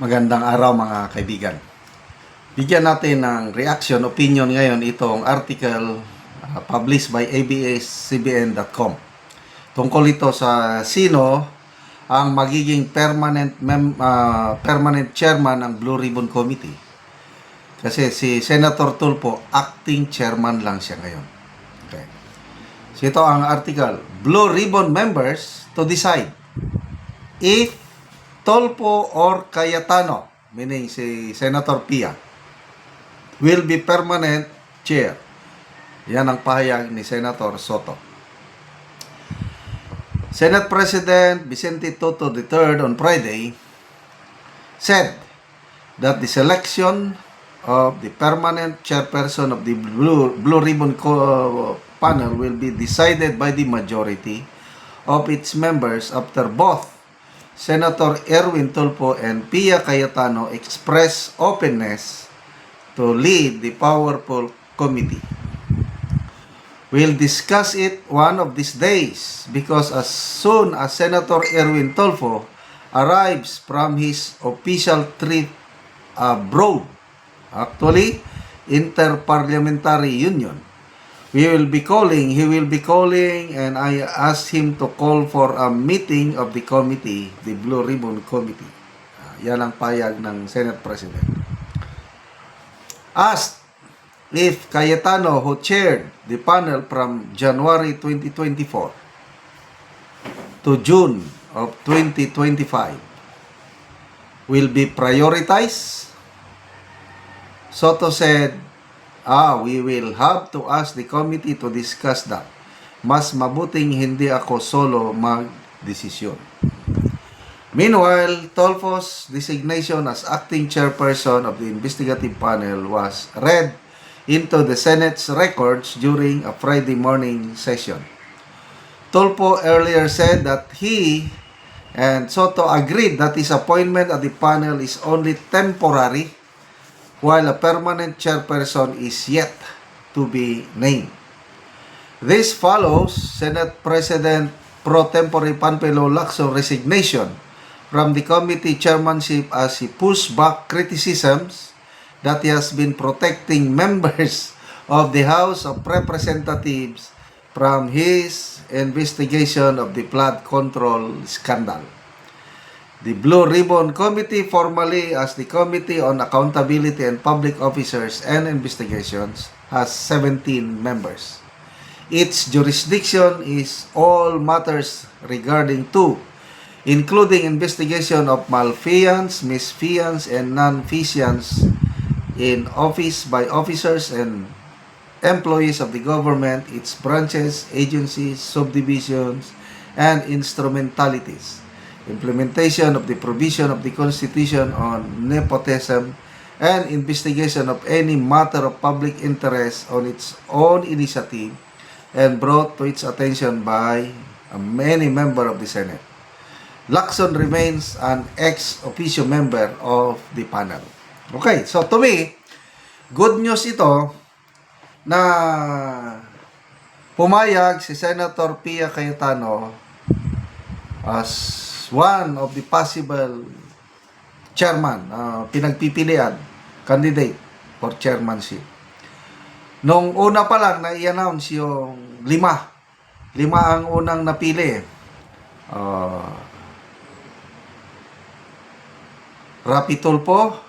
Magandang araw mga kaibigan. Bigyan natin ng reaction, opinion ngayon itong article published by abs-cbn.com. Tungkol ito sa sino ang magiging permanent chairman ng Blue Ribbon Committee. Kasi si Senator Tulfo, acting chairman lang siya ngayon. Okay. So ito ang article, Blue Ribbon members to decide if Tulfo or Cayetano, meaning si Senator Pia, will be permanent chair. Yan ang pahayag ni Senator Soto. Senate President Vicente Sotto III on Friday said that the selection of the permanent chairperson of the Blue Ribbon panel will be decided by the majority of its members after both Senator Erwin Tulfo and Pia Cayetano expressed openness to lead the powerful committee. We'll discuss it one of these days because as soon as Senator Erwin Tulfo arrives from his official trip abroad, actually Interparliamentary Union, he will be calling, and I asked him to call for a meeting of the committee, the Blue Ribbon Committee. Yan ang payag ng Senate President. Asked if Cayetano, who chaired the panel from January 2024 to June of 2025, will be prioritized, Soto said, we will have to ask the committee to discuss that. Mas mabuting hindi ako solo mag-desisyon. Meanwhile, Tulfo's designation as acting chairperson of the investigative panel was read into the Senate's records during a Friday morning session. Tulfo earlier said that he and Soto agreed that his appointment at the panel is only temporary, while a permanent chairperson is yet to be named. This follows Senate President pro tempore Panfilo Lacson resignation from the committee chairmanship as he pushed back criticisms that he has been protecting members of the House of Representatives from his investigation of the flood control scandal. The Blue Ribbon Committee, formerly as the Committee on Accountability and Public Officers and Investigations, has 17 members. Its jurisdiction is all matters regarding to, including investigation of malfeasance, misfeasance, and non-feasance in office by officers and employees of the government, its branches, agencies, subdivisions, and instrumentalities. Implementation of the provision of the Constitution on nepotism, and investigation of any matter of public interest on its own initiative and brought to its attention by many members of the Senate. Lacson remains an ex officio member of the panel. Okay, so to me, good news ito na pumayag si Senator Pia Cayetano as one of the possible chairman, pinagpipilian, candidate for chairmanship. Nung una pa lang na i-announce yung lima ang unang napili. Rapi Tulfo,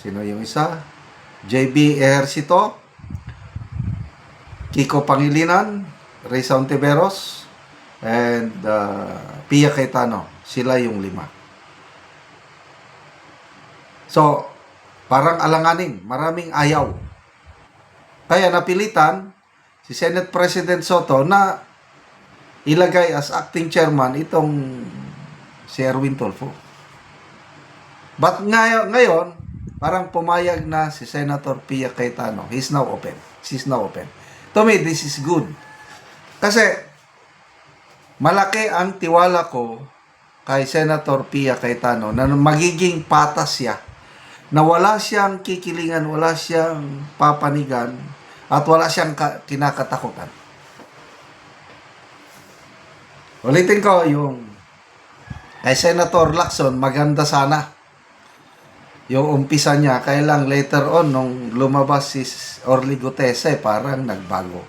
sino yung isa? JB Ejercito, Kiko Pangilinan, Risa Ontiveros, and Pia Cayetano. Sila yung lima. So, parang alanganin. Maraming ayaw. Kaya napilitan si Senate President Soto na ilagay as acting chairman itong si Erwin Tulfo. But ngayon, parang pumayag na si Senator Pia Cayetano. She's now open. To me, this is good. Kasi malaki ang tiwala ko kay Senator Pia Cayetano na magiging patas siya, na wala siyang kikilingan, wala siyang papanigan, at wala siyang kinakatakutan. Ulitin ko yung Kay Senator Lacson, maganda sana yung umpisa niya, kaya lang later on, nung lumabas si Orly Gutesa, parang nagbago.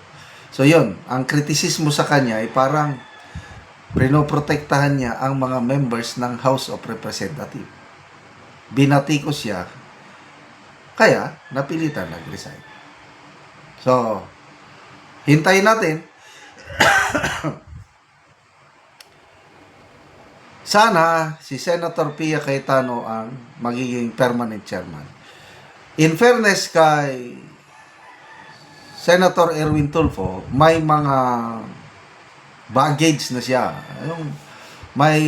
So yun, ang kritisismo sa kanya ay parang pinoprotektahan niya ang mga members ng House of Representatives. Binati ko siya, kaya napilitan nag-resign. So, hintayin natin. Sana si Senator Pia Cayetano ang magiging permanent chairman. In fairness kay Senator Erwin Tulfo, may mga baggage na siya. May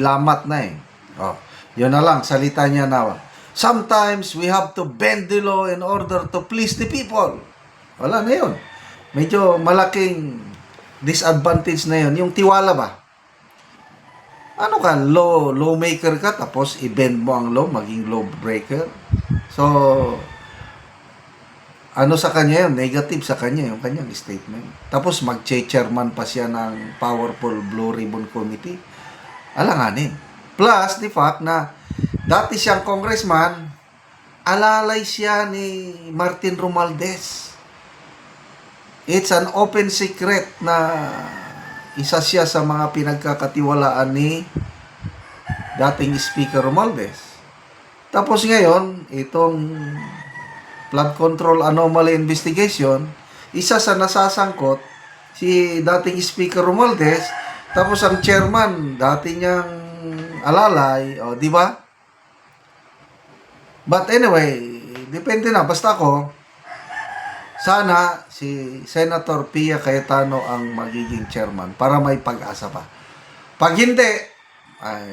lamat na eh. Oh, yun na lang, salita niya na. Sometimes we have to bend the law in order to please the people. Wala na yun. Medyo malaking disadvantage na yun. Yung tiwala ba? Ano ka, lawmaker ka, tapos i-bend mo ang law, maging lawbreaker. So, ano sa kanya yun, negative sa kanya yung kanyang statement. Tapos mag-chairman pa siya ng powerful Blue Ribbon Committee. Alanganin. Plus, the fact na dati siyang congressman, alalay siya ni Martin Romualdez. It's an open secret na isa siya sa mga pinagkakatiwalaan ni dating Speaker Romualdez. Tapos ngayon, itong flood control anomaly investigation, isa sa nasasangkot si dating Speaker Romualdez, tapos ang chairman dati niyang alalay, o di ba? But anyway, depende na, basta ako sana si Senator Pia Cayetano ang magiging chairman para may pag-asa pa. Pag hindi, ay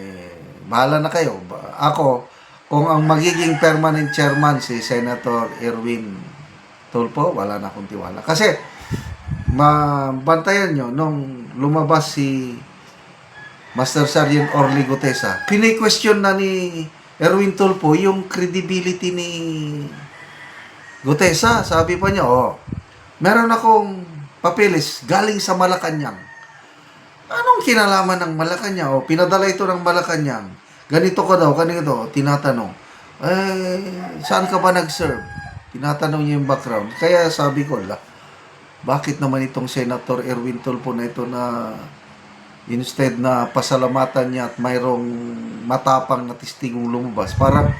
bahala na kayo. Ako, kung ang magiging permanent chairman si Senator Erwin Tulfo, wala na akong tiwala. Kasi, mabantayan nyo, nung lumabas si Master Sergeant Orly Gutesa, pini-question na ni Erwin Tulfo yung credibility ni Gutesa. Sabi pa niya, meron akong papeles galing sa Malacanang. Anong kinalaman ng Malacanang? Pinadala ito ng Malacanang. Ganito ka daw, ganito. Tinatanong, saan ka ba nag-serve? Tinatanong niya yung background. Kaya sabi ko, bakit naman itong Senator Erwin Tulfo na ito na instead na pasalamatan niya at mayroong matapang na testigong lumabas, parang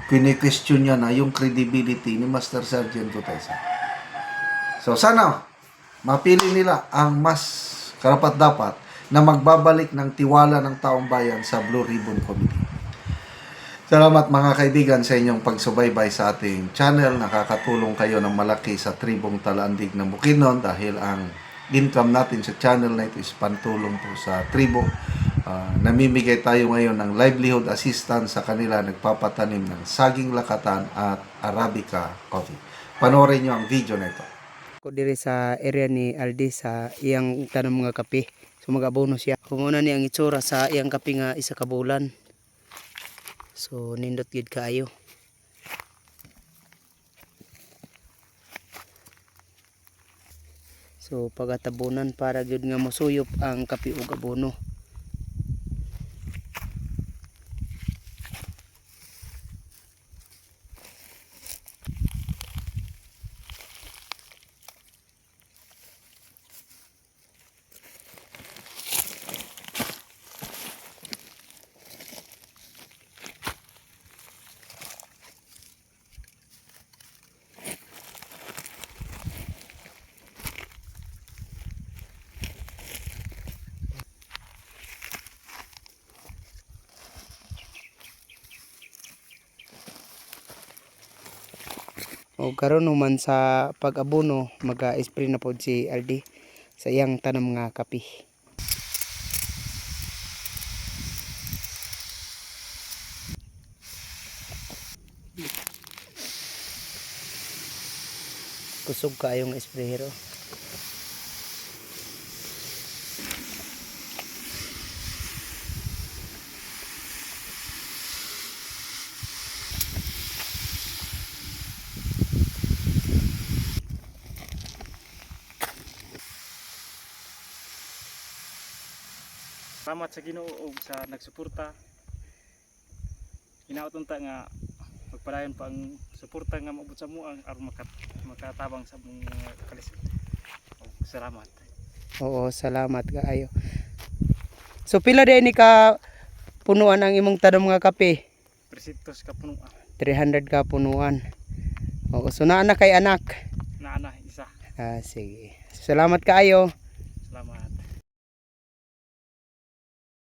kini-question niya na yung credibility ni Master Sergeant Gutesa. So sana mapili nila ang mas karapat-dapat na magbabalik ng tiwala ng taong bayan sa Blue Ribbon Committee. Salamat mga kaibigan sa inyong pagsubaybay sa ating channel. Nakakatulong kayo ng malaki sa tribong Talandig ng Bukidnon dahil ang income natin sa channel na ito is pantulong po sa tribo. Namimigay tayo ngayon ng livelihood assistance sa kanila, nagpapatanim ng saging lakatan at Arabica coffee. Panoorin nyo ang video na ito. Ko diri sa area ni Aldi sa iyang tanong mga kape. So mag-abono siya. Kung una ni ang itsura sa iyang kape nga isa ka bulan. So nindot gid kaayo. So pagatabunan para gid nga mosuyop ang kape ug abono. O karon man sa pag-abono maga-spray na pod si Aldi sa iyang tanom nga kape. Kusog kaayong sprayero. salamat sa Ginoo ug sa nagsuporta. Hinaot unta nga magpadayon pa ang suporta nga maabot sa mo ang aron makatabang sa mga kalisod. Salamat. Oo, salamat kaayo. So pila din ni ka punuan ang imong tanom nga kape? Presitos ka puno 300 ka punuan. Oo, so naa na kay anak. na ana isa. Ah, sige. Salamat kaayo.